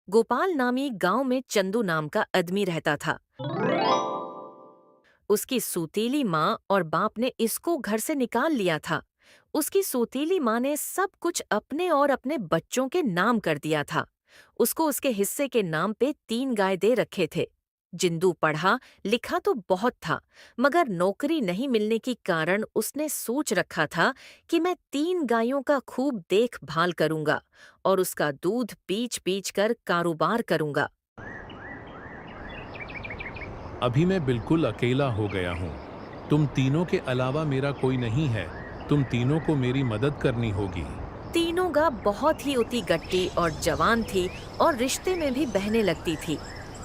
गोपाल नामी गांव में चंदू नाम का आदमी रहता था। उसकी सौतेली माँ और बाप ने इसको घर से निकाल लिया था। उसकी सौतेली माँ ने सब कुछ अपने और अपने बच्चों के नाम कर दिया था। उसको उसके हिस्से के नाम पे 3 गाय दे रखे थे। जिंदू पढ़ा लिखा तो बहुत था, मगर नौकरी नहीं मिलने के कारण उसने सोच रखा था कि मैं 3 गायों का खूब देखभाल करूंगा और उसका दूध पीच पीच कर कारोबार करूंगा। अभी मैं बिल्कुल अकेला हो गया हूँ। तुम तीनों के अलावा मेरा कोई नहीं है। तुम तीनों को मेरी मदद करनी होगी। तीनों गा बहुत ही उती गट्टी और जवान थी और रिश्ते में भी बहने लगती थी।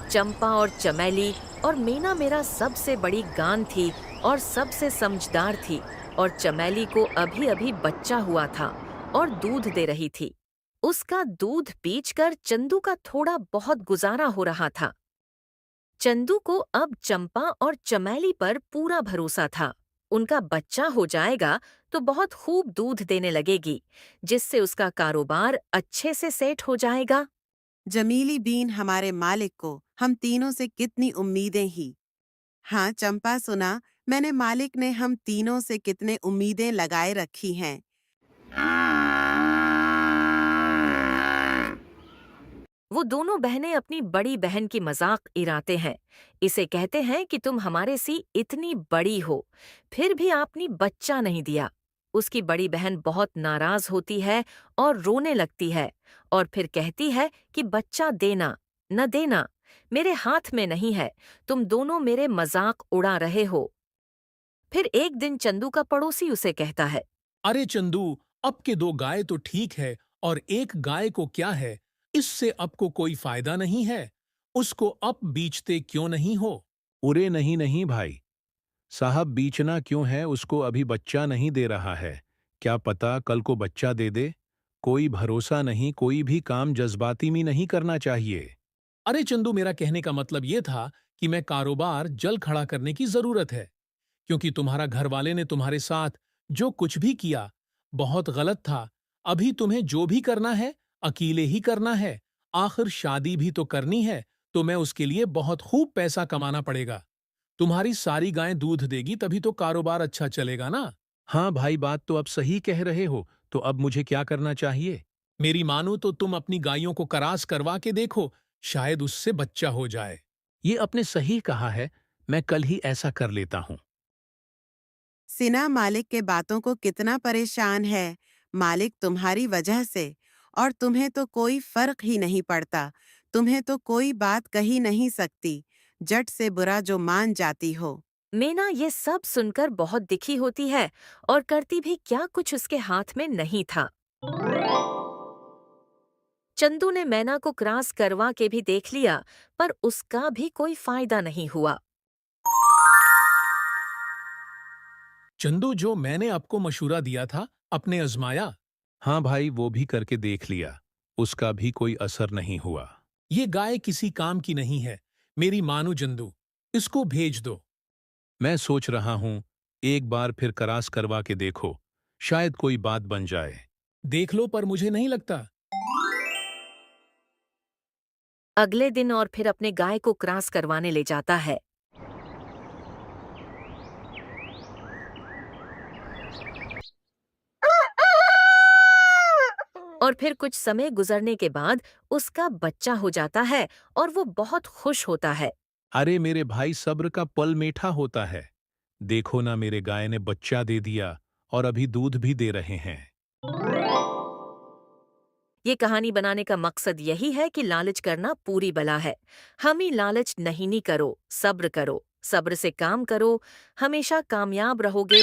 चंपा और चमेली और मीना मेरा सबसे बड़ी गान थी और सबसे समझदार थी। और चमेली को अभी अभी बच्चा हुआ था और दूध दे रही थी। उसका दूध पीचकर चंदू का थोड़ा बहुत गुजारा हो रहा था। चंदू को अब चंपा और चमेली पर पूरा भरोसा था। उनका बच्चा हो जाएगा तो बहुत खूब दूध देने लगेगी, जिससे उसका कारोबार अच्छे से सेट हो जाएगा। जमीली बीन हमारे मालिक को हम तीनों से कितनी उम्मीदें ही। हाँ चंपा, सुना मैंने मालिक ने हम तीनों से कितने उम्मीदें लगाए रखी हैं। वो दोनों बहनें अपनी बड़ी बहन की मजाक इराते हैं। इसे कहते हैं कि तुम हमारे सी इतनी बड़ी हो, फिर भी आपने बच्चा नहीं दिया। उसकी बड़ी बहन बहुत नाराज होती है और रोने लगती है और फिर कहती है कि बच्चा देना न देना मेरे हाथ में नहीं है, तुम दोनों मेरे मजाक उड़ा रहे हो। फिर एक दिन चंदू का पड़ोसी उसे कहता है। अरे चंदू, अब के 2 गाय तो ठीक है और 1 गाय को क्या है? इससे अब को कोई फायदा नहीं है। उसको अब बीचते क्यों नहीं हो? उरे नहीं नहीं भाई साहब, बीचना क्यों है? उसको अभी बच्चा नहीं दे रहा है। क्या पता कल को बच्चा दे दे। कोई भरोसा नहीं, कोई भी काम जज्बाती में नहीं करना चाहिए। अरे चंदू, मेरा कहने का मतलब ये था कि मैं कारोबार जल्द खड़ा करने की जरूरत है, क्योंकि तुम्हारा घरवाले ने तुम्हारे साथ जो कुछ भी किया बहुत गलत था। अभी तुम्हें जो भी करना है अकेले ही करना है। आखिर शादी भी तो करनी है, तो मैं उसके लिए बहुत खूब पैसा कमाना पड़ेगा। तुम्हारी सारी गायें दूध देगी तभी तो कारोबार अच्छा चलेगा ना। हाँ भाई, बात तो अब सही कह रहे हो। तो अब मुझे क्या करना चाहिए? मेरी मानो तो तुम अपनी गायों को करास करवा के देखो, शायद उससे बच्चा हो जाए। ये अपने सही कहा है। मैं कल ही ऐसा कर लेता हूँ। सिना मालिक के बातों को कितना परेशान है। मालिक तुम्हारी वजह से, और तुम्हें तो कोई फर्क ही नहीं पड़ता। तुम्हें तो कोई बात कही नहीं सकती, जट से बुरा जो मान जाती हो। मीना ये सब सुनकर बहुत दिखी होती है और करती भी क्या कुछ उसके हाथ में नहीं था। चंदू ने मैना को क्रॉस करवा के भी देख लिया, पर उसका भी कोई फायदा नहीं हुआ। चंदू, जो मैंने आपको मशूरा दिया था, अपने आजमाया? हाँ भाई, वो भी करके देख लिया। उसका भी कोई असर नहीं हुआ। ये गाय किसी काम की नहीं है। मेरी मानो चंदू, इसको भेज दो। मैं सोच रहा हूँ, एक बार फिर करास करवा के देखो, शायद कोई बात बन जाए। देख लो, पर मुझे नहीं लगता। अगले दिन और फिर अपने गाय को क्रॉस करवाने ले जाता है। और फिर कुछ समय गुजरने के बाद उसका बच्चा हो जाता है और वो बहुत खुश होता है। अरे मेरे भाई, सब्र का फल मीठा होता है। देखो ना, मेरे गाय ने बच्चा दे दिया और अभी दूध भी दे रहे हैं। ये कहानी बनाने का मकसद यही है कि लालच करना पूरी बला है। हम ही लालच नहीं करो, सब्र करो, सब्र से काम करो, हमेशा कामयाब रहोगे।